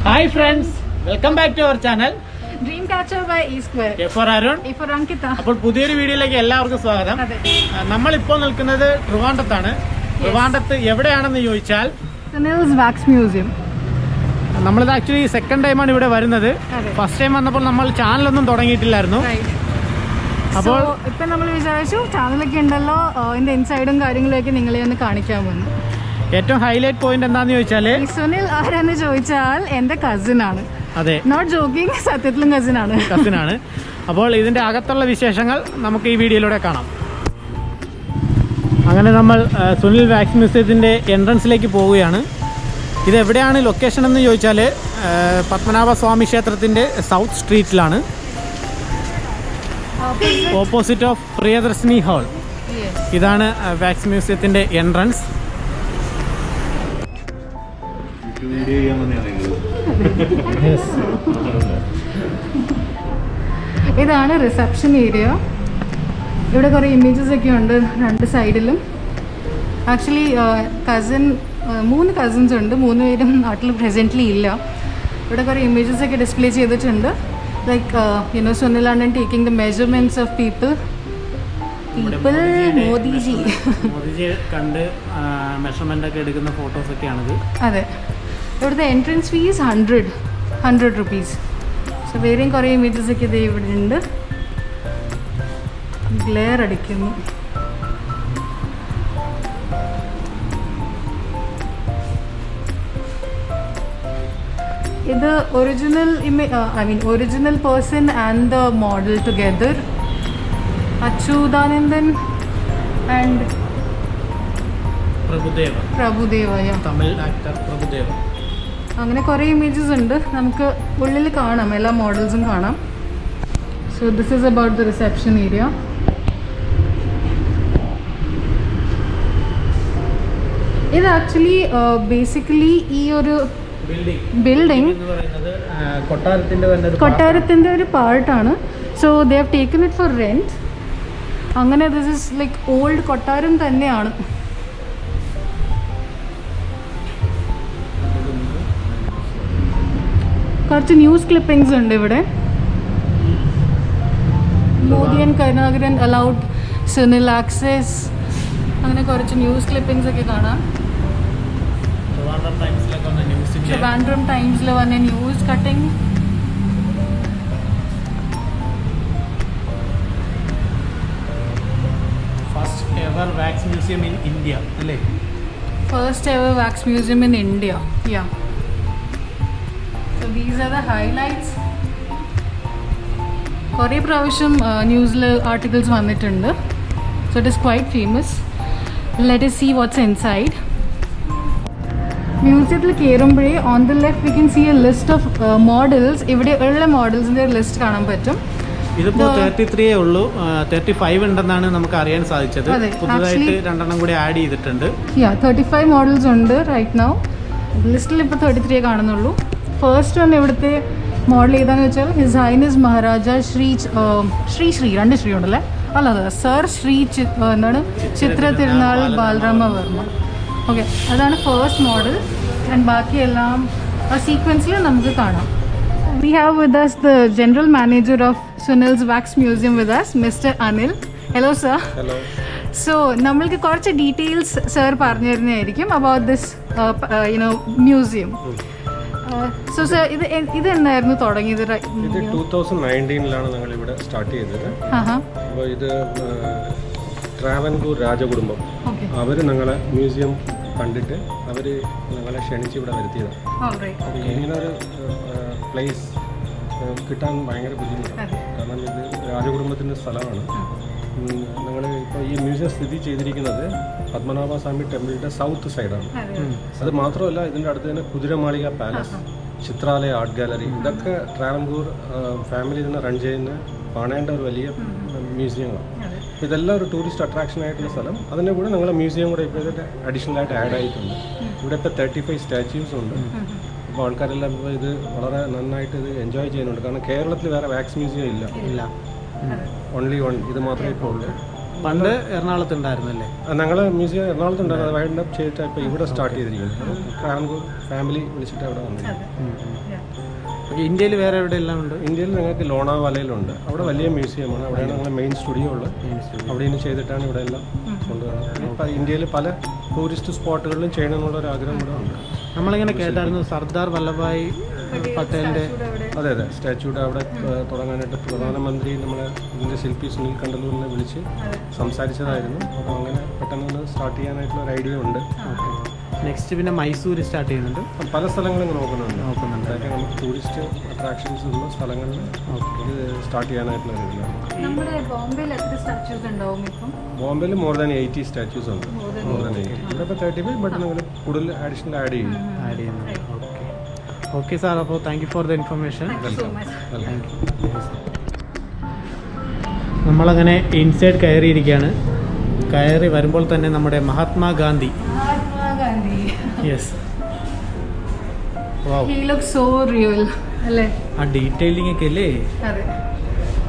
Hi friends, welcome back to our channel. Dreamcatcher by E-Square. A for Arun. E for Ankita. അപ്പോൾ പുതിയൊരു വീഡിയോയിലേക്ക് എല്ലാവർക്കും സ്വാഗതം. നമ്മളിപ്പോൾ നിൽക്കുന്നത് ട്രിവാൻഡ്രത്താണ്. ട്രിവാൻഡ്രത്ത് എവിടെയാണെന്ന് ചോദിച്ചാൽ Sunil's Wax Museum. നമ്മളിത് ആക്ച്വലി സെക്കൻഡ് ടൈമാണ് ഇവിടെ വരുന്നത്. ഫസ്റ്റ് ടൈം വന്നപ്പോൾ നമ്മൾ ചാനലൊന്നും തുടങ്ങിയിട്ടില്ലായിരുന്നു. അപ്പോൾ ഇപ്പം നമ്മൾ വിചാരിച്ചു ചാനലൊക്കെ ഉണ്ടല്ലോ, ഇതിന്റെ ഇൻസൈഡും കാര്യങ്ങളൊക്കെ നിങ്ങളെ ഒന്ന് കാണിക്കാൻ വന്നു. ഏറ്റവും ഹൈലൈറ്റ് പോയിന്റ് എന്താന്ന് ചോദിച്ചാൽ സുനിൽ ആരെന്ന് ചോദിച്ചാൽ എന്റെ കസിൻ ആണ്. അതെ, നോട്ട് ജോക്കിംഗ്, സത്യത്തിലും കസിൻ ആണ്. അപ്പോൾ ഇതിന്റെ അകത്തുള്ള വിശേഷങ്ങൾ നമുക്ക് ഈ വീഡിയോയിലൂടെ കാണാം. അങ്ങനെ നമ്മൾ സുനിൽ വാക്സ് മ്യൂസിയത്തിൻ്റെ എൻട്രൻസിലേക്ക് പോവുകയാണ്. ഇത് എവിടെയാണ് ലൊക്കേഷൻ എന്ന് ചോദിച്ചാൽ പത്മനാഭ സ്വാമി ക്ഷേത്രത്തിൻ്റെ സൗത്ത് സ്ട്രീറ്റിലാണ്, ഓപ്പോസിറ്റ് ഓഫ് പ്രിയദർശിനി ഹാൾ. ഇതാണ് വാക്സ് മ്യൂസിയത്തിൻ്റെ എൻട്രൻസ്. ഇതാണ് റിസപ്ഷൻ ഏരിയ. ഇവിടെ കുറേ ഇമേജസ് ഒക്കെ ഉണ്ട് രണ്ട് സൈഡിലും. ആക്ച്വലി മൂന്ന് കസിൻസ് ഉണ്ട്, 3 പേരും നാട്ടിൽ പ്രസൻ്റ്ലി ഇല്ല. ഇവിടെ കുറേ ഇമേജസ് ഒക്കെ ഡിസ്പ്ലേ ചെയ്തിട്ടുണ്ട്. Like Sunil Annan taking the measurements of people. Modiji കണ്ട് മെഷർമെൻ്റ് ഒക്കെ എടുക്കുന്ന ഫോട്ടോസൊക്കെയാണിത്. അതെ, ഇവിടുത്തെ എൻട്രൻസ് ഫീസ് 100 റുപ്പീസ്. സോ വേറെയും കുറേ ഇമേജസ് ഒക്കെ ഇത് ഇവിടെ ഉണ്ട്. ഗ്ലെയർ അടിക്കുന്നു. ഇത് original person and the model together, Achuthanandan and Prabhudeva, Tamil actor Prabhudeva. അങ്ങനെ കുറേ ഇമേജസ് ഉണ്ട്, നമുക്ക് ഉള്ളിൽ കാണാം, എല്ലാ മോഡൽസും കാണാം. So this is about the reception area. ഇത് ആക്ച്വലി ബേസിക്കലി ഈ ഒരു ബിൽഡിംഗ് കൊട്ടാരത്തിൻ്റെ ഒരു പാർട്ടാണ്. So they have taken it for rent. അങ്ങനെ ദിസ് ഇസ് ലൈക്ക് ഓൾഡ് കൊട്ടാരം തന്നെയാണ്. കുറച്ച് ന്യൂസ് ക്ലിപ്പിംഗ്സ് ഉണ്ട് ഇവിടെ. Modi and Karunakaran allowed Sunil access, അങ്ങനെ കുറച്ച് ന്യൂസ് ക്ലിപ്പിംഗ്സ് ഒക്കെ കാണാം. ട്രിവാൻഡ്രം ടൈംസിൽ വന്ന news cutting. First ever wax museum in India അല്ലേ? First ever wax museum in India. Yeah, so these are the highlights. കുറേ പ്രാവശ്യം ന്യൂസിൽ ആർട്ടിക്കിൾസ് വന്നിട്ടുണ്ട്. So it is quite famous. Let us see what's inside. മ്യൂസിയത്തിൽ കയറുമ്പോഴേ on the left we can see a list of models. ഇവിടെ ഉള്ള മോഡൽസിൻ്റെ ഒരു list കാണാൻ പറ്റും. ഇതിപ്പോൾ 33 ഉള്ളൂ, 35 ഉണ്ടെന്നാണ് നമുക്ക് അറിയാൻ സാധിച്ചത്. പുതുതായിട്ട് 2 കൂടി ആഡ് ചെയ്തിട്ടുണ്ട്. 35 മോഡൽസ് ഉണ്ട് റൈറ്റ് നൗ. ലിസ്റ്റിൽ ഇപ്പോൾ 33 കാണുന്നുള്ളൂ. ഫസ്റ്റ് വൺ ഇവിടുത്തെ മോഡൽ ഏതാണെന്ന് വെച്ചാൽ ഹിസ് ഹൈനസ് മഹാരാജ ശ്രീ 2 ശ്രീ ഉണ്ടല്ലേ, അല്ല സർ ശ്രീ എന്താണ് ചിത്ര തിരുനാൾ ബാലരാമ വർമ്മ. ഓക്കെ, അതാണ് ഫസ്റ്റ് മോഡൽ. ആൻഡ് ബാക്കിയെല്ലാം ആ സീക്വൻസിൽ നമുക്ക് കാണാം. We have with us the general manager of Sunil's Wax Museum with us, Mr. Anil. Hello sir. Hello. So നമ്മൾക്ക് കുറച്ച് ഡീറ്റെയിൽസ് സർ പറഞ്ഞു തരുന്നതായിരിക്കും about this museum. So sir ഇത് എന്നായിരുന്നു തുടങ്ങിയത്? ഇത് 2019 ഞങ്ങൾ ഇവിടെ സ്റ്റാർട്ട് ചെയ്തത്. അപ്പോൾ ഇത് ട്രാവൻകൂർ രാജകുടുംബം അവർ ഞങ്ങളെ മ്യൂസിയം കണ്ടിട്ട് അവർ ഞങ്ങളെ ക്ഷണിച്ച് ഇവിടെ വരുത്തിയതാണ്. അപ്പോൾ ഇങ്ങനൊരു പ്ലേസ് കിട്ടാൻ ഭയങ്കര ബുദ്ധിമുട്ടാണ്, കാരണം ഇത് രാജകുടുംബത്തിൻ്റെ സ്ഥലമാണ്. ഞങ്ങൾ ഇപ്പോൾ ഈ മ്യൂസിയം സ്ഥിതി ചെയ്തിരിക്കുന്നത് പത്മനാഭസ്വാമി ടെമ്പിളിൻ്റെ സൗത്ത് സൈഡാണ്. അത് മാത്രമല്ല, ഇതിൻ്റെ അടുത്ത് തന്നെ Kuthiramalika palace, Chitralaya art gallery, ഇതൊക്കെ ട്രാവൻകൂർ ഫാമിലി തന്നെ റൺ ചെയ്യുന്ന കാണേണ്ട ഒരു വലിയ മ്യൂസിയങ്ങളാണ്. അപ്പോൾ ഇതെല്ലാം ഒരു ടൂറിസ്റ്റ് അട്രാക്ഷൻ ആയിട്ടുള്ള സ്ഥലം. അതിൻ്റെ കൂടെ ഞങ്ങളെ മ്യൂസിയം കൂടെ ഇപ്പോൾ ഇതിൻ്റെ അഡീഷണൽ ആയിട്ട് ആഡ് ആയിട്ടുണ്ട്. ഇവിടെ ഇപ്പോൾ 35 സ്റ്റാച്യൂസ് ഉണ്ട്. അപ്പോൾ ആൾക്കാരെല്ലാം ഇപ്പോൾ ഇത് വളരെ നന്നായിട്ട് ഇത് എൻജോയ് ചെയ്യുന്നുണ്ട്, കാരണം കേരളത്തിൽ വേറെ വാക്സ് മ്യൂസിയം ഇല്ല. ഓൺലി വൺ ഇത് മാത്രമേ ഇപ്പോൾ ഉള്ളൂ. പണ്ട് എറണാകുളത്ത് ഉണ്ടായിരുന്നല്ലേ? ഞങ്ങൾ മ്യൂസിയം എറണാകുളത്തുണ്ടായിരുന്നു, അത് വൈൻഡ് അപ്പ് ചെയ്തിട്ട് ഇപ്പോൾ ഇവിടെ സ്റ്റാർട്ട് ചെയ്തിരിക്കുന്നത്. ട്രാവൻകൂർ ഫാമിലി വിളിച്ചിട്ട് അവിടെ വന്നത്. ഇന്ത്യയിൽ വേറെ എവിടെ എല്ലാം ഉണ്ട്? ഇന്ത്യയിൽ ഞങ്ങൾക്ക് ലോണാവാലയിലുണ്ട്. അവിടെ വലിയ മ്യൂസിയമാണ്. അവിടെയാണ് ഞങ്ങൾ മെയിൻ സ്റ്റുഡിയോ ഉള്ളത്. അവിടെ നിന്ന് ചെയ്തിട്ടാണ് ഇവിടെ എല്ലാം കൊണ്ടുവരുന്നത്. അപ്പോൾ ഇന്ത്യയിൽ പല ടൂറിസ്റ്റ് സ്പോട്ടുകളിലും ചെയ്യണമെന്നുള്ള ഒരു ആഗ്രഹം കൂടെ ഉണ്ട്. നമ്മളിങ്ങനെ കേട്ടായിരുന്നു സർദാർ വല്ലഭായ് പട്ടേലിൻ്റെ. അതെ അതെ, സ്റ്റാച്യൂടെ അവിടെ തുടങ്ങാനായിട്ട് പ്രധാനമന്ത്രി നമ്മളെ ഇതിൻ്റെ ശില്പി സുനിൽ കണ്ടലൂരിനെ വിളിച്ച് സംസാരിച്ചതായിരുന്നു. അപ്പോൾ അങ്ങനെ പെട്ടെന്ന് സ്റ്റാർട്ട് ചെയ്യാനായിട്ടുള്ള ഒരു ഐഡിയ ഉണ്ട്. നെക്സ്റ്റ് പിന്നെ മൈസൂർ സ്റ്റാർട്ട് ചെയ്യുന്നുണ്ട്. പല സ്ഥലങ്ങളും നോക്കുന്നുണ്ട്. അതൊക്കെ നമുക്ക് ടൂറിസ്റ്റ് അട്രാക്ഷൻസ് ഉള്ള സ്ഥലങ്ങളിൽ ഇത് സ്റ്റാർട്ട് ചെയ്യാനായിട്ടുള്ള ഒരു ഇതിലാണ്. നമ്മുടെ ബോംബെയിൽ എത്ര സ്റ്റാച്യൂസ് ഉണ്ടാവും ഇപ്പം? ബോംബെയിൽ മോർ ദാൻ 80 സ്റ്റാച്യൂസ് ഉണ്ട്. More than 80. ഇവിടെ ഇപ്പോൾ 35, ബട്ട് നിങ്ങൾ കൂടുതൽ അഡീഷണൽ ആഡ് ചെയ്യുന്നു. ഓക്കെ സാർ, അപ്പോൾ thank you for the information. നമ്മളങ്ങനെ ഇൻസൈഡ് കയറിയിരിക്കുകയാണ്. കയറി വരുമ്പോൾ തന്നെ നമ്മുടെ Mahatma Gandhi. Yes, He looks so real, അല്ലേ? ആ ഡീറ്റെയിലിംഗ് ഒക്കെ അല്ലേ? അതെ.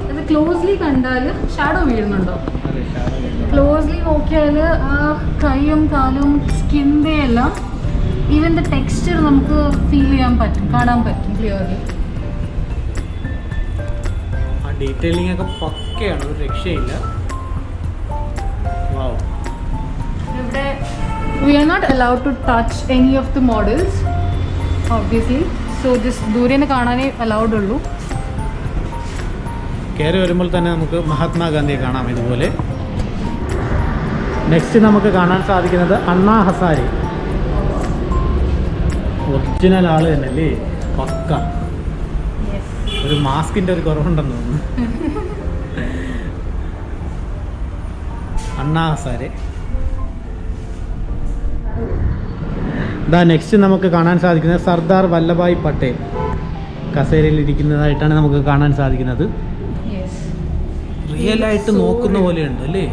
അത് ക്ലോസ്ലി കണ്ടാൽ ഷാഡോ വീഴുന്നുണ്ടോ? ക്ലോസ്ലി നോക്കിയാൽ ആ കൈയും കാലും സ്കിൻ്റെ എല്ലാം ഈവൻ ദ ടെക്സ്ചർ നമുക്ക് ഫീൽ ചെയ്യാൻ പറ്റും, കാണാൻ പറ്റും ക്ലിയർലി. ആ ഡീറ്റെയിലിംഗ് ഒക്കെ പക്കയാണ്, ഒരു രക്ഷയില്ല. വാവ്. ഇവിടെ we are not allowed to touch any of the models obviously, so just ദൂരേന്ന് കാണാനേ അലൗഡ് ഉള്ളൂ. കയറി വരുമ്പോൾ തന്നെ നമുക്ക് മഹാത്മാഗാന്ധിയെ കാണാം ഇതുപോലെ. നെക്സ്റ്റ് നമുക്ക് കാണാൻ സാധിക്കുന്നത് അണ്ണാ ഹസാരെ. ഒറിജിനൽ ആള് തന്നെ അല്ലേ? പക്ക. ഒരു മാസ്കിൻ്റെ ഒരു കുറവുണ്ടെന്ന് തോന്നുന്നു. അണ്ണാ ഹസാരെ. ഇതാ നെക്സ്റ്റ് നമുക്ക് കാണാൻ സാധിക്കുന്നത് സർദാർ വല്ലഭായ് പട്ടേൽ കസേരയിൽ ഇരിക്കുന്നതായിട്ടാണ് നമുക്ക് കാണാൻ സാധിക്കുന്നത്. റിയലായിട്ട് നോക്കുന്ന പോലെയുണ്ട് അല്ലേ?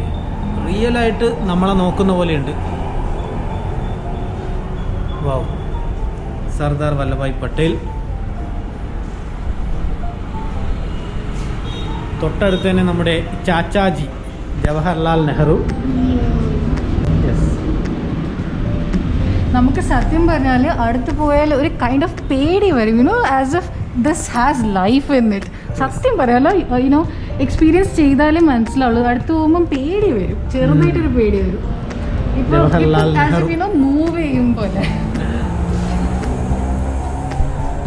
റിയലായിട്ട് നമ്മളെ നോക്കുന്ന പോലെയുണ്ട്. വാവ്, സർദാർ വല്ലഭായ് പട്ടേൽ. തൊട്ടടുത്ത് തന്നെ നമ്മുടെ ചാച്ചാജി ജവഹർലാൽ നെഹ്റു. നമുക്ക് സത്യം പറഞ്ഞാൽ അടുത്ത് പോയാൽ ഒരു കൈൻഡ് ഓഫ് പേടി വരും, you know, as if this has life in it. സത്യം പറയാലോ, യുനോ, എക്സ്പീരിയൻസ് ചെയ്താലേ മനസ്സിലാവുള്ളൂ. അടുത്ത് പോകുമ്പം പേടി വരും, ചെറുതായിട്ടൊരു പേടി വരും. ഇപ്പോൾ മൂവ് ചെയ്യും പോലെ.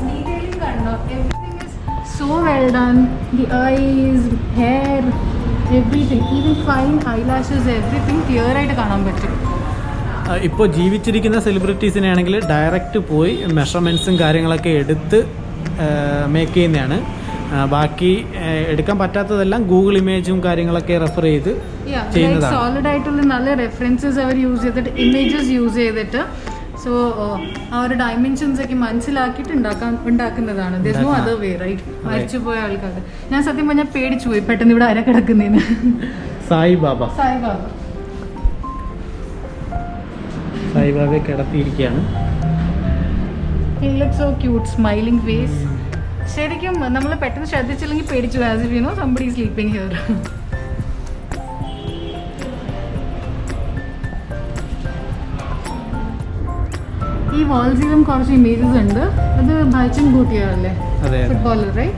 ഡീറ്റെയിലിംഗ് കണ്ടോ? Everything is so well done. The eyes, hair, everything, even fine eyelashes, everything clear ആയിട്ട് കാണാൻ പറ്റും. ഇപ്പോൾ ജീവിച്ചിരിക്കുന്ന സെലിബ്രിറ്റീസിനെ ആണെങ്കിൽ ഡയറക്റ്റ് പോയി മെഷർമെൻറ്റ്സും കാര്യങ്ങളൊക്കെ എടുത്ത് മേക്ക് ചെയ്യുന്നതാണ്. ബാക്കി എടുക്കാൻ പറ്റാത്തതെല്ലാം ഗൂഗിൾ ഇമേജും കാര്യങ്ങളൊക്കെ റെഫർ ചെയ്ത് ചെയ്യുന്നതാണ്. സോളിഡ് ആയിട്ടുള്ള നല്ല റെഫറൻസസ് അവർ യൂസ് ചെയ്തിട്ട്, ഇമേജസ് യൂസ് ചെയ്തിട്ട്, സോ ആ ഒരു ഡയമെൻഷൻസ് ഒക്കെ മനസ്സിലാക്കിയിട്ട് ഉണ്ടാക്കുന്നതാണ്. There is no other way, right? മരിച്ചുപോയ ആൾക്കാർ. ഞാൻ സത്യം പറഞ്ഞാൽ പേടിച്ചു പോയി പെട്ടെന്ന് ഇവിടെ ആരാ കിടക്കുന്നതിന്. സായിബാബയെ കിടത്തിയിരിക്കുകയാണ്. He looks so cute, smiling face. ശരിക്കും നമ്മൾ പെട്ടെന്ന് ശ്രദ്ധിച്ചില്ലെങ്കിൽ പേടിച്ചു, as if you know somebody is sleeping here. ഈ വാൾസിലും കുറച്ച് ഇമേജസ് ഉണ്ട്. അത് ഭായ്ചുങ് ഭൂട്ടിയ അല്ലേ, ഫുട്ബോളർ, റൈറ്റ്?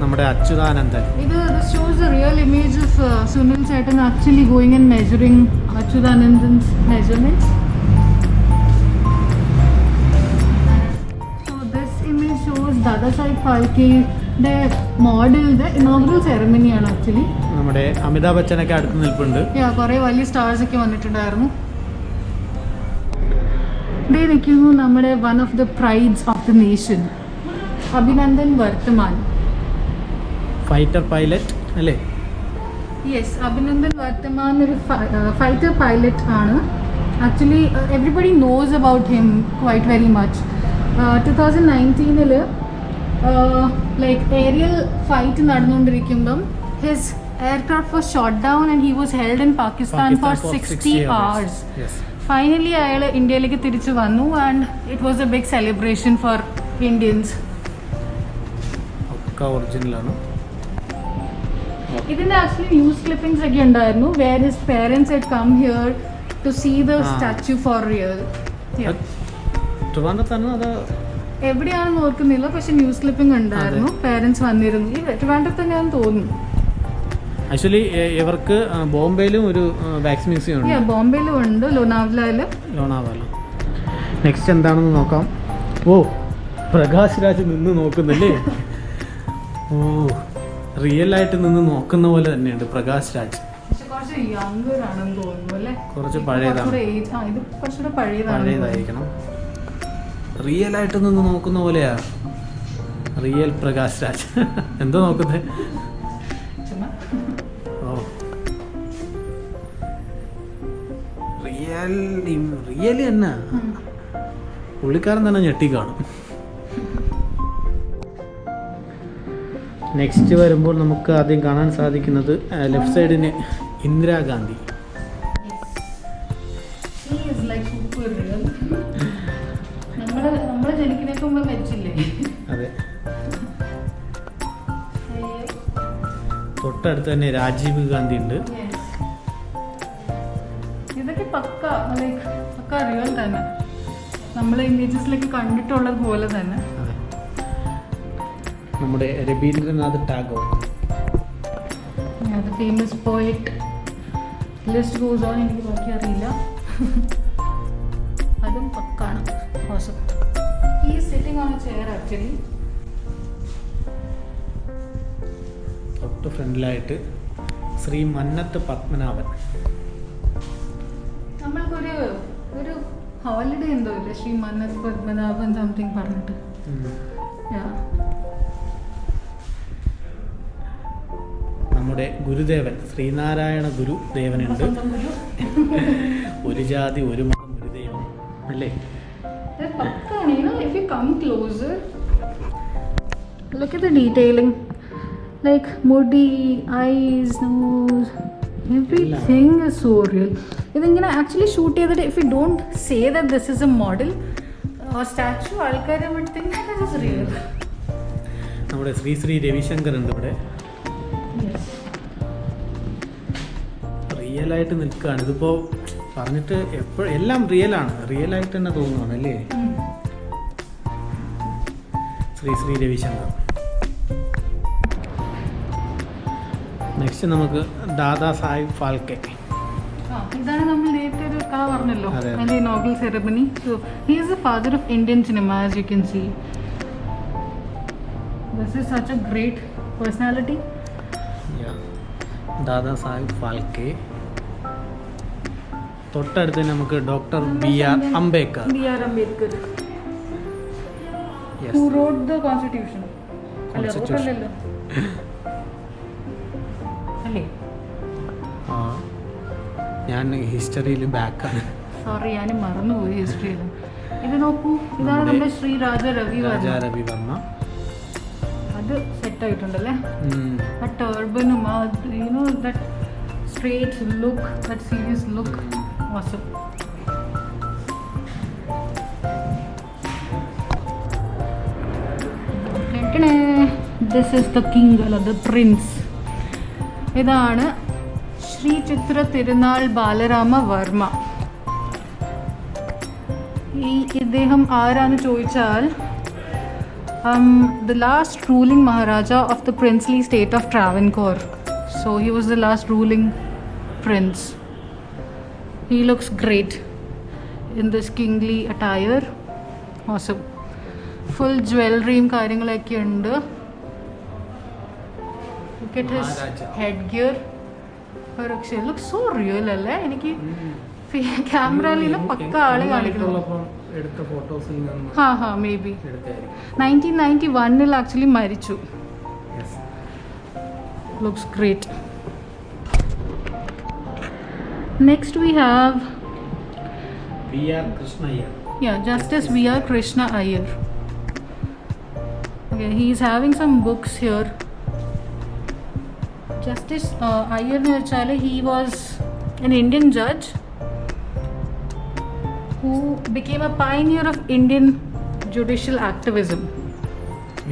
നമ്മുടെ അച്യുതാനന്ദൻ. ഇത് shows the real image of Sunil Chaitan actually going and measuring Achyutanandan's measurements. Dada Saheb Phalke മോഡലിന്റെ ഇനോഗ്രൽ സെറമണിയാണ് ആക്ച്വലി. നമ്മുടെ അമിതാഭ് ബച്ചനൊക്കെ അടുത്ത് നിൽപ്പുണ്ട്. കുറെ വലിയ സ്റ്റാർസ് ഒക്കെ വന്നിട്ടുണ്ടായിരുന്നു. ദേ നിൽക്കുന്നു നമ്മുടെ one of the prides of the nation, Abhinandan Varthaman. Fighter pilot അല്ലേ? യെസ്, അഭിനന്ദൻ വർത്തമാൻ ഒരു ഫൈറ്റർ പൈലറ്റ് ആണ്. Actually everybody knows about him quite very much. 2019 like aerial fight നടന്നുകൊണ്ടിരിക്കുമ്പം his aircraft was shot down and he was held in Pakistan for 60 hours. Finally അയാൾ ഇന്ത്യയിലേക്ക് തിരിച്ചു വന്നു and it was a big celebration for Indians. ഒറിജിനലാണ്. ഇതിന്റെ actually news clippings ഒക്കെ ഉണ്ടായിരുന്നു, where his parents had come here to see the statue for real. ട്രിവാൻഡ്രത്താണ് അത്? എവിടെയാണെന്ന് ഓർക്കുന്നില്ല, പക്ഷെ ന്യൂസ് ക്ലിപ്പിംഗ് ഉണ്ടായിരുന്നു. പേരൻസ് വന്നിരുന്നു. ഈ ട്രിവാൻഡ്രത്ത് തന്നെയാണെന്ന് തോന്നുന്നു. ആക്ച്വലി ഇവർക്ക് ബോംബെയിലും ഒരു വാക്സ് മ്യൂസിയം ഉണ്ട്. ബോംബെയിലും ഉണ്ട്, ലോനാവലയില്. നെക്സ്റ്റ് എന്താണെന്ന് നോക്കാം. ഓ, പ്രകാശ് രാജ് നിന്ന് നോക്കുന്നില്ലേ? ഓ, റിയൽ ആയിട്ട് നിന്ന് നോക്കുന്ന പോലെ തന്നെയുണ്ട് പ്രകാശ് രാജ്. കുറച്ച് പഴയതായിരിക്കണം. റിയൽ ആയിട്ട് നിന്ന് നോക്കുന്ന പോലെയാ. റിയൽ പ്രകാശ് രാജ്. എന്താ നോക്കുന്നത്? റിയലി തന്നെ പുള്ളിക്കാരൻ തന്നെ ഞെട്ടി കാണും. നെക്സ്റ്റ് വരുമ്പോൾ നമുക്ക് ആദ്യം കാണാൻ സാധിക്കുന്നത് ലെഫ്റ്റ് സൈഡിന് ഇന്ദിരാഗാന്ധി. അതെ, തൊട്ടടുത്ത് തന്നെ രാജീവ് ഗാന്ധി ഉണ്ട്. ഇതൊക്കെ പക്ക റിയൽ തന്നെ, നമ്മൾ ഇമേജസിലൊക്കെ കണ്ടിട്ടുള്ളത് പോലെ തന്നെ. നമ്മുടെ Rabindranath Tagore, famous poet. List goes on. എനിക്ക് ബാക്കി അറിയില്ല. അതും പക്കാണ്. ഈ sitting on a chair actually. തൊട്ട് ഫ്രണ്ടിലായിട്ട് ശ്രീ മന്നത്ത് പത്മനാഭൻ. നമ്മൾക്കൊരു ഒരു ഹോളിഡേ എന്തോ ഇല്ലേ, ശ്രീ മന്നത്ത് പത്മനാഭൻ സംതിങ് പറഞ്ഞിട്ട്. നമ്മുടെ ഗുരുദേവൻ ശ്രീനാരായണ ഗുരുദേവനുണ്ട്. ഒരു ജാതി ഒരു മതം ഒരു ദൈവം അല്ലേ? If you come closer, look at the detailing, like muddy eyes, nose, everything is so real. ഇതിങ്ങനെ ആക്ച്വലി ഷൂട്ട് ചെയ്തിട്ട് if you don't say that this is a model or statue, ആൾക്കാർ would think that this is real. നമ്മുടെ ശ്രീ രവിശങ്കർ ഉണ്ട് ഇവിടെ. Real ആയിട്ട് നിൽക്കുകയാണ്. ഇതിപ്പോൾ പറഞ്ഞിട്ട് എപ്പോഴും എല്ലാം റിയൽ ആയിട്ട് തന്നെ തോന്നുകയാണ് അല്ലേ? ശ്രീ രവിശങ്കർ. നെക്സ്റ്റ് നമുക്ക് ദാദാ സാഹിബ് ഫാൽക്കെ. ഇതാണ് നമ്മൾ നേരത്തെ ഒരു കഥ പറഞ്ഞല്ലോ, അതിൻ്റെ Nobel ceremony. So he is the father of Indian cinema, as you can see. This is such a great personality. Dadasaheb Phalke. തൊട്ടടുത്ത് നമുക്ക് doctor B.R. Ambedkar. Who wrote the Constitution? അല്ലേ? ഞാൻ ഹിസ്റ്ററിയിൽ ബാക്കാണ്. സോറി, ഞാൻ മറന്നുപോയി ഹിസ്റ്ററിയിൽ. ഇത് നോക്കൂ, ഇതാണ് നമ്മുടെ ശ്രീ രാജ രവിവർമ്മ. അത് സെറ്റ് ആയിട്ടുണ്ടല്ലേ? ആ ടർബനും ആ that straight look, that serious look. Awesome. This is the king, the prince. ഇതാണ് ശ്രീ ചിത്ര തിരുനാൾ ബാലരാമ വർമ്മ. ഇദ്ദേഹം ആരാന്ന് ചോദിച്ചാൽ the last ruling Maharaja of the princely state of Travancore. So he was the last ruling prince. He looks great in this kingly attire. Awesome. Full jewelry കാര്യങ്ങളൊക്കെ ഉണ്ട്. Look at his headgear. It looks so real അല്ലേ? എനിക്ക് ക്യാമറയിൽ പക്ക ആളെ കാണിക്കുന്നു. May be 1991 actually മരിച്ചു. Looks great. Next we have B.R. Krishna Iyer. Yeah, Justice B.R. Krishna Iyer. Okay, he is having some books here. Justice Iyer Chale, he was an Indian judge who became a pioneer of Indian judicial activism.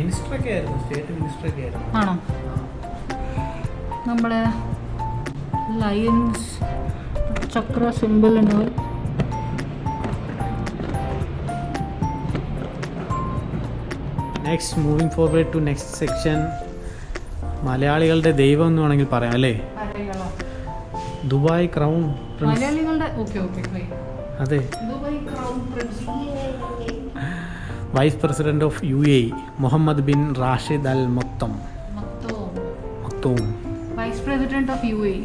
Minister ഒക്കെ ആയിരുന്നു, state minister ഒക്കെ ആയിരുന്നു. ആണോ? നമ്മുടെ lions chakra symbol ഉണ്ട്. Next moving forward to next section. മലയാളികളുടെ ദൈവം എന്ന് വേണമെങ്കിൽ പറയാം അല്ലേ? Dubai crown prince. മലയാളികളുടെ ഓക്കെ അതെ, Dubai crown prince. Vice president of UAE Mohammed bin Rashid Al Maktoum. Vice president of UAE.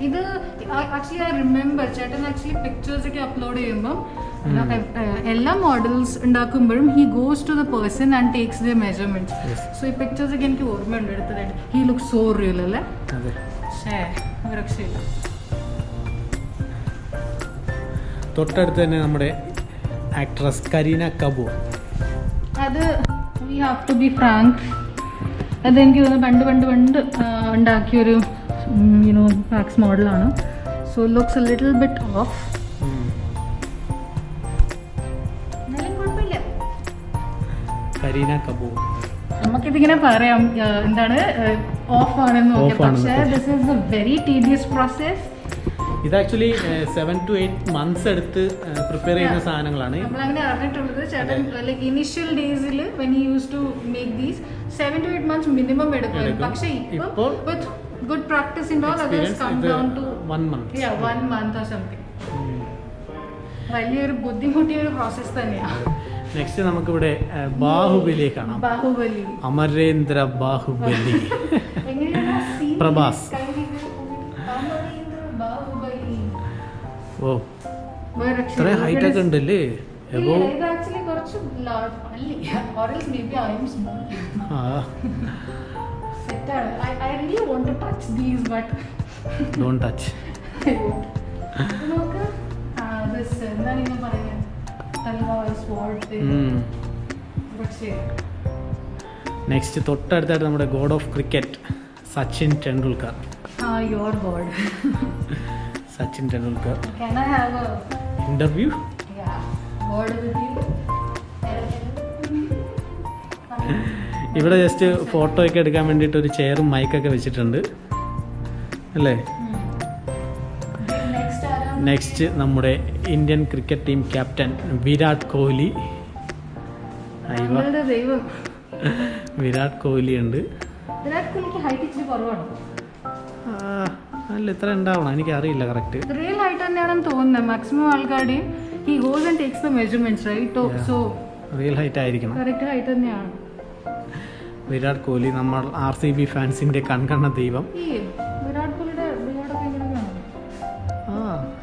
ഇത് ആക്ച്വലി ഐ റിമെമ്പർ ചേട്ടൻ ആക്ച്വലി പിക്ചേഴ്സ് ഒക്കെ അപ്ലോഡ് ചെയ്യുമ്പോൾ എല്ലാ മോഡൽസ് ഉണ്ടാക്കുമ്പോഴും he goes to the person and takes the measurements. So ഈ pictures ഒക്കെ എനിക്ക് ഓർമ്മയുണ്ട് എടുത്തതായിട്ട്. ഹി ലുക്ക് സോ റിയൽ അല്ലേ? രക്ഷയില്ല. തൊട്ടടുത്ത് തന്നെ നമ്മുടെ ആക്ട്രസ് കരീന കപൂർ. അത് we have to be frank, അതെനിക്ക് തോന്നുന്നു പണ്ട് ഉണ്ടാക്കിയൊരു വാക്സ് മോഡലാണ്. So looks a little bit off. Kareena Kapoor. നമുക്കിതിങ്ങനെ പറയാം എന്താണ് ഓഫ് ആണെന്ന് നോക്കാം, പക്ഷേ this is a very tedious process. ഇത് ആക്ച്വലി 7 to 8 months എടുത്ത് പ്രിപ്പയർ ചെയ്യുന്ന സാധനങ്ങളാണ്. നമ്മളങ്ങനെ അറിഞ്ഞിട്ടുള്ളത് ചേട്ടൻ ലൈക്ക് ഇനിഷ്യൽ ഡേയ്സിൽ when he use to make these 7 to 8 months minimum എടുക്കും. പക്ഷേ ഇപ്പോൾ with good practice in all others come down to 1 month. 1 month or something. വലിയൊരു ബുദ്ധിമുട്ടിയ ഒരു പ്രോസസ് തന്നെയാണ്. നെക്സ്റ്റ് നമുക്കിവിടെ ബാഹുബലി കാണാം. ബാഹുബലി, അമരേന്ദ്ര ബാഹുബലി. പ്രഭാസ്. ഓ, ഇത്ര ഹൈറ്റ് ഒക്കെ ഉണ്ടല്ലേ? Don't touch. നെക്സ്റ്റ് തൊട്ടടുത്തായിട്ട് നമ്മുടെ God of cricket Sachin Tendulkar. Your god. Sachin Tendulkar. Can I have a interview? Yeah. Word with you. ഇവിടെ ജസ്റ്റ് ഫോട്ടോ ഒക്കെ എടുക്കാൻ വേണ്ടിയിട്ട് ഒരു ചെയറും മൈക്കൊക്കെ വെച്ചിട്ടുണ്ട് അല്ലേ? നെക്സ്റ്റ് നമ്മുടെ Indian cricket team captain Virat Kohli. Virat Kohli ഉണ്ട്. അല്ല, ഇത്ര ഉണ്ടാവണം, എനിക്ക് അറിയില്ല കറക്റ്റ്. റിയൽ ഹൈറ്റ് തന്നെയാണെന്ന് തോന്നുന്നത്. മാക്സിമം ആൾക്കാരുടെയും he goes and takes the measurements right. So real height ആയിരിക്കണം. കറക്റ്റ് ഹൈറ്റ് തന്നെയാണ്. വിരാട് കോഹ്ലി നമ്മൾ RCB ഫാൻസിന്റെ കൺകണ്ണ ദൈവം. വിരാട് കോഹ്ലിയുടെ വിരാടൊക്കെ എങ്ങനെയാണ്?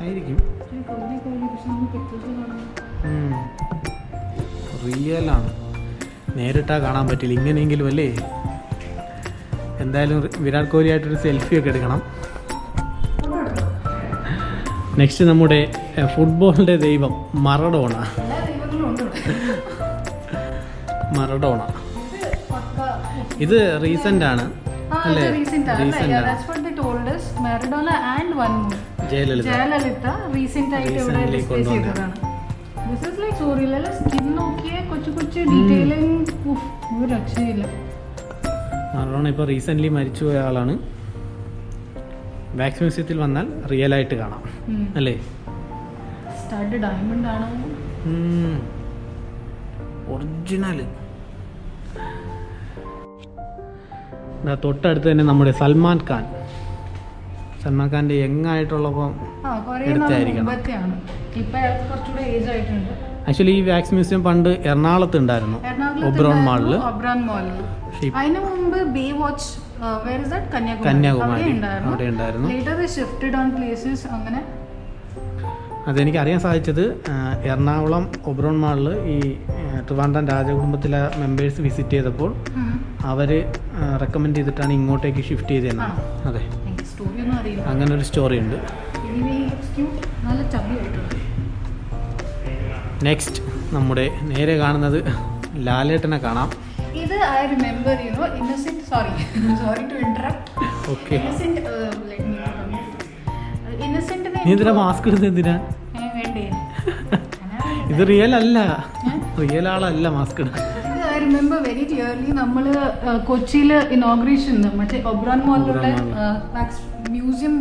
ആയിരിക്കും. റിയലാണ്, നേരിട്ടാ കാണാൻ പറ്റില്ല. ഇങ്ങനെയെങ്കിലും അല്ലേ? എന്തായാലും വിരാട് കോഹ്ലി ആയിട്ടൊരു സെൽഫി ഒക്കെ എടുക്കണം. നെക്സ്റ്റ് നമ്മുടെ ഫുട്ബോളിന്റെ ദൈവം മറഡോണ. മറഡോണ ഇത് റീസെന്റ് ആണ് അല്ലേ? ജയലളിത റീസെന്റ് ആയിട്ട് ഇവിടെ ഡിസ്പ്ലേ ചെയ്തതാണ്. This is like so real. Skin നോക്കിയേ, കൊച്ചു കൊച്ചു ഡീറ്റെയിലിംഗ് ഒരു രക്ഷയില്ല. മറഡോണ ഇപ്പോൾ റീസെൻ്റ്ലി മരിച്ചുപോയ ആളാണ്. വാക്സ് മ്യൂസിയത്തിൽ വന്നാൽ റിയൽ ആയിട്ട് കാണാം അല്ലേ? സ്റ്റഡ് ഡയമണ്ട് ആണോ? ഒറിജിനൽ. തൊട്ടടുത്ത് തന്നെ നമ്മുടെ സൽമാൻ ഖാൻ്റെ യങ് ആയിട്ടുള്ളപ്പോൾ എടുത്തായിരിക്കണം. ആക്ച്വലി ഈ വാക്സ് മ്യൂസിയം പണ്ട് എറണാകുളത്ത് ഉണ്ടായിരുന്നു, ഒബ്രോൺ മാളിൽ. അതിനു മുമ്പ് ബേ വാച്ച് കന്യാകുമാരി അവിടെ ഉണ്ടായിരുന്നു. അങ്ങനെ അതെനിക്ക് അറിയാൻ സാധിച്ചത് എറണാകുളം ഒബ്രോൺ മാളിൽ ഈ ട്രിവാൻഡ്രം രാജകുടുംബത്തിലെ മെമ്പേഴ്സ് വിസിറ്റ് ചെയ്തപ്പോൾ അവർ റെക്കമെൻഡ് ചെയ്തിട്ടാണ് ഇങ്ങോട്ടേക്ക് ഷിഫ്റ്റ് ചെയ്തതെന്നാണ്. അതെ, അങ്ങനെ ഒരു സ്റ്റോറി ഉണ്ട്. നെക്സ്റ്റ് നമ്മുടെ നേരെ കാണുന്നത് ലാലേട്ടനെ കാണാം. ഇത് I remember Innocent. Sorry to interrupt. Okay, ഇന്നസെന്റിനെ നീ എന്തിനാ മാസ്ക് ഇടുന്നത്? എന്തിനാ? ഇത് റിയൽ അല്ല, റിയൽ ആളല്ല മാസ്ക് ഇടുന്നത്. I remember very clearly. നമ്മൾ കൊച്ചിയിൽ ഇനോഗ്രേഷൻ മറ്റേ ഒബ്രോൺ മോളിലുള്ള മ്യൂസിയം,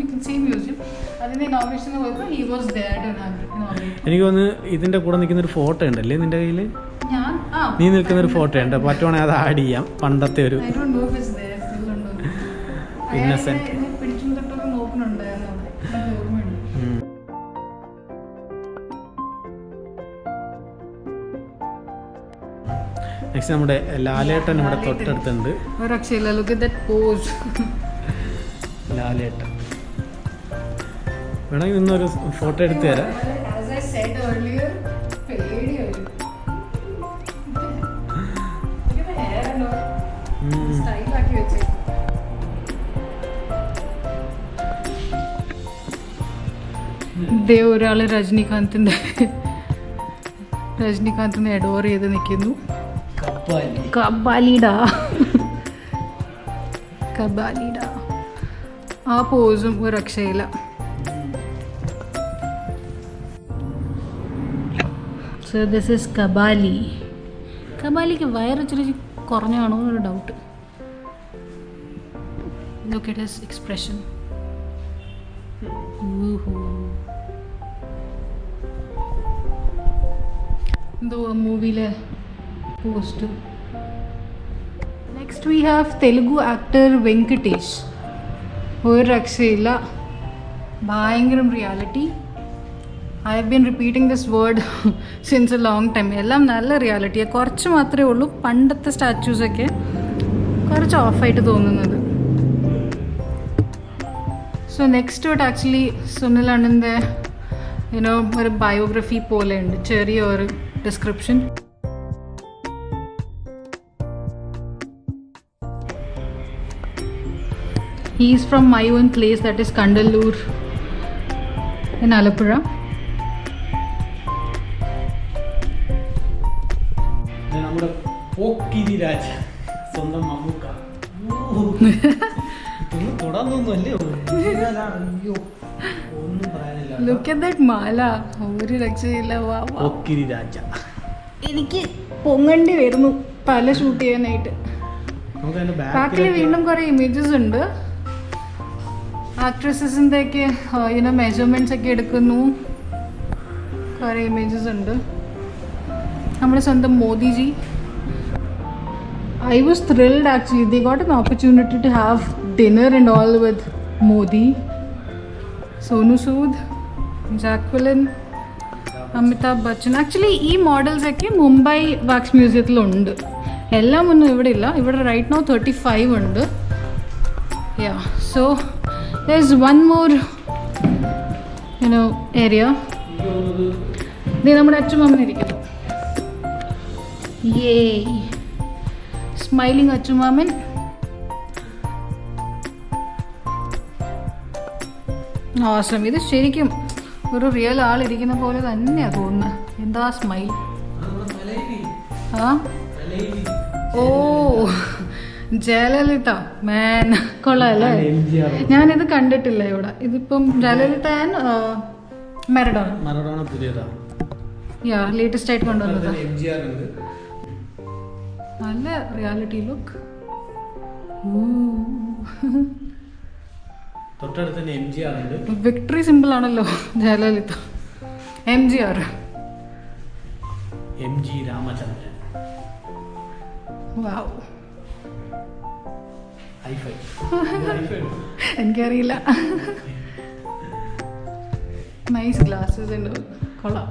അതിന്റെ ഇനോഗ്രേഷന് പോയപ്പോൾ he was there to inaugurate. എനിക്ക് തോന്നുന്നു ഇതിന്റെ കൂടെ നിൽക്കുന്ന ഒരു ഫോട്ടോ ഉണ്ടല്ലേ നിന്റെ കയ്യിൽ? ഞാൻ നീ നിൽക്കുന്നൊരു ഫോട്ടോ ഉണ്ട്, പറ്റുവാണെങ്കിൽ അത് ആഡ് ചെയ്യാം. പണ്ടത്തെ ഒരു I don't know if it's there, still ഉണ്ടോ. Innocent. അയാൾ എന്നെ പിടിക്കുന്ന തൊട്ടൊക്കെ നോക്കുന്നുണ്ടായിരുന്നു അവിടെ. എനിക്ക് ഓർമ്മയുണ്ട്. നെക്സ്റ്റ് നമ്മുടെ ലാലേട്ടൻ ഇവിടെ തൊട്ടടുത്തുണ്ട്. ഒരു രക്ഷയില്ല. Look at that pose. ലാലേട്ടൻ വേണമെങ്കിൽ നിന്നൊരു ഫോട്ടോ എടുത്തു തരാം. As I said earlier, പേടിയായിരുന്നു. Look at the hair and all. Style ആക്കി വെച്ചേക്കും. ദേ ഒരാള് രജനീകാന്തിനെ അഡോർ ചെയ്ത് നിൽക്കുന്നു. കബാലിഡ ആ പോസും ഒരു രക്ഷയില്ല. സോ ദിസ് ഇസ് കബാലിക്ക് വയറിച്ചിരി കുറഞ്ഞാണോ എന്നൊരു doubt. Look at his expression. എന്തോ മൂവിയിലെ post. Next we have Telugu actor Venkatesh. ഒരു രക്ഷയില്ല, ഭയങ്കരം reality. I have been repeating this word since A long time. എല്ലാം നല്ല റിയാലിറ്റിയാണ്, കുറച്ച് മാത്രമേ ഉള്ളൂ പണ്ടത്തെ സ്റ്റാച്യൂസൊക്കെ കുറച്ച് ഓഫായിട്ട് തോന്നുന്നത്. സോ നെക്സ്റ്റ് തൊട്ട് ആക്ച്വലി സുനിൽ അണ്ണൻ്റെ ഒരു ബയോഗ്രഫി പോലെ ഉണ്ട്, ചെറിയ ഒരു description. He is from my own place, that is Kandallur in Alappuzha. നമ്മുടെ പോക്കിരി രാജ സ്വന്തം മമ്മൂക്ക തൊടാൻ തോന്നുന്നല്ലേ. ഒന്നും പറയാനില്ല. Look at that മാല, ഒരു രക്ഷയില്ല. പോക്കിരി രാജ എനിക്ക് പൊങ്ങേണ്ടി വരുന്നു തല ഷൂട്ട് ചെയ്യാനായിട്ട്. ബാക്കിൽ വീണ്ടും കുറേ ഇമേജസ് ഉണ്ട്. ആക്ട്രസസിൻ്റെ ഒക്കെ മെഷർമെൻറ്റ്സ് ഒക്കെ എടുക്കുന്നു. കുറേ ഇമേജസ് ഉണ്ട്. നമ്മുടെ സ്വന്തം Modiji. I was thrilled actually. They got an opportunity to have dinner and all with Modi, Sonu Sood, Jacqueline, Amitabh Bachchan. Actually ഈ മോഡൽസ് ഒക്കെ മുംബൈ വാക്സ് മ്യൂസിയത്തിലുണ്ട്. എല്ലാം ഒന്നും ഇവിടെ ഇല്ല. ഇവിടെ റൈറ്റ് നൗ 35 ഉണ്ട്. Yeah, so there's one more area. ഇത് നമ്മുടെ അച്ചുമാമൻ ഇരിക്കുന്നു. Yay, smiling അച്ചുമാമൻ. awesome. ഇത് ശരിക്കും ഒരു റിയൽ ആളിരിക്കുന്ന പോലെ തന്നെയാണ് തോന്നുന്നത്. എന്താ സ്മൈൽ. ആ ഓ ജയലളിത മാൻ, കൊള്ളാല്ലേ. ഞാനിത് കണ്ടിട്ടില്ല ഇവിടെ. ഇതിപ്പം ജയലളിത ആൻഡ് മറഡോണ പുതിയതാണ്. യാ ലേറ്റസ്റ്റ് ആയിട്ട് കൊണ്ടുവന്നത്. നല്ല റിയാലിറ്റി ലുക്ക്. തൊട്ടടുത്ത് തന്നെ MGR ഉണ്ട്. വിക്ടറി സിമ്പിൾ ആണല്ലോ Jayalalithaa. MGR MG Ramachandran. Wow, hi fi. എനിക്കറിയില്ല. നൈസ് ഗ്ലാസസ് ഉണ്ട്, കൊള്ളാം.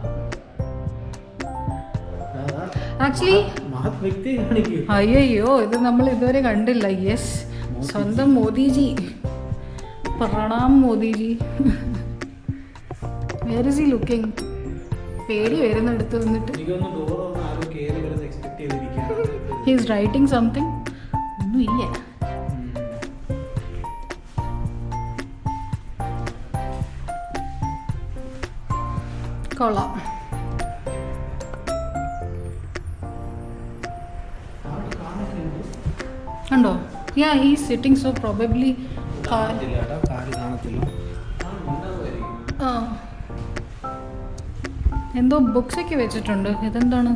ആക്ച്വലി മഹത് വ്യക്തി കാണിക്കൂ. അയ്യോ ഇത് നമ്മൾ ഇതുവരെ കണ്ടില്ല. യെസ്, സ്വന്തം മോദിജി. പ്രണാം Modiji. Where is he looking? പേടി വരുന്നെടുത്ത് വന്നിട്ട്. He is writing something. ഒന്നും ഇല്ല. കൊള്ളാം. കണ്ടോ? Yeah he is sitting. So probably എന്തോ ബുക്സ് ഒക്കെ വെച്ചിട്ടുണ്ട്. ഇതെന്താണ്?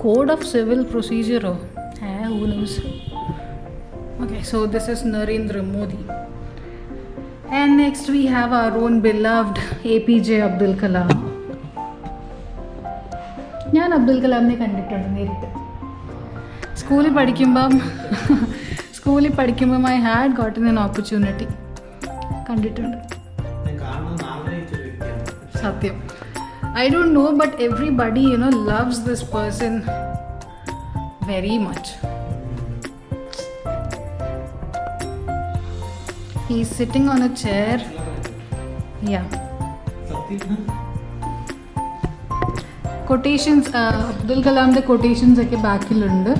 കോഡ് ഓഫ് സിവിൽ പ്രൊസീജിയറോ? Who knows. Okay, so this is Narendra Modi. And next we have our own beloved APJ Abdul Kalam. ഞാൻ അബ്ദുൽ കലാമിനെ കണ്ടിട്ടുണ്ട് നേരിട്ട്. സ്കൂളിൽ പഠിക്കുമ്പം ഐ ഹാഡ് ഗോട്ടൻ ആൻ ഓപ്പർച്യൂണിറ്റി. കണ്ടിട്ടുണ്ട്. സത്യം. I don't know, but everybody, loves this person very much. He's sitting on a chair. Yeah. Quotations, Abdul Kalam the quotations ഒക്കെ ബാക്കിലുണ്ട്.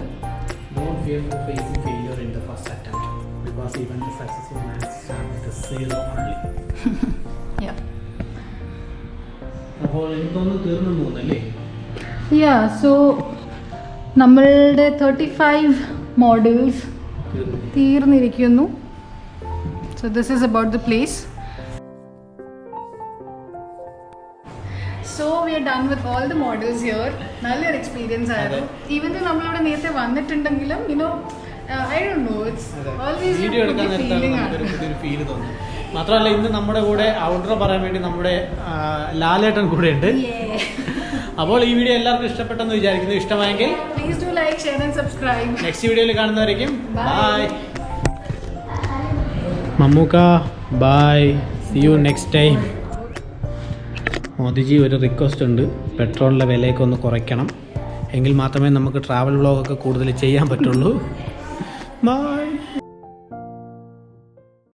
Don't fear for facing failure in the first attempt, because even the successful man starts with a zero only. Yeah. അപ്പോൾ എനിക്കൊന്ന് തീർന്നു തോന്നല്ലേ? Yeah, so നമ്മളുടെ 35 models തീർന്നിരിക്കുന്നു. So this is about the place. So we are done with all the models here. നല്ലൊരു experience ആയിരുന്നു. Even though നമ്മളിവിടെ നേരത്തെ വന്നിട്ടുണ്ടെങ്കിലും I don't know, it's always video എടുക്കാൻ നേരത്താണ് നമുക്കൊരു പുതിയൊരു ഫീൽ തോന്നുന്നത്. മാത്രമല്ല ഇന്ന് നമ്മുടെ കൂടെ ഔട്ട്ഡോർ പറയാൻ വേണ്ടി നമ്മുടെ ലാലേട്ടൻ കൂടെ ഉണ്ട്. അപ്പോൾ ഈ വീഡിയോ എല്ലാവർക്കും ഇഷ്ടപ്പെട്ടെന്ന് വിചാരിക്കുന്നു. ഇഷ്ടമായെങ്കിൽ please do like, share and subscribe. Next വീഡിയോയിൽ കാണുന്നവരേക്കും bye. Mammukka bye, see you next time. Modiji ഒരു റിക്വസ്റ്റ് ഉണ്ട്, പെട്രോളിൻ്റെ വിലയൊക്കെ ഒന്ന് കുറയ്ക്കണം, എങ്കിൽ മാത്രമേ നമുക്ക് ട്രാവൽ വ്ളോഗൊക്കെ കൂടുതൽ ചെയ്യാൻ പറ്റുള്ളൂ. ബൈ.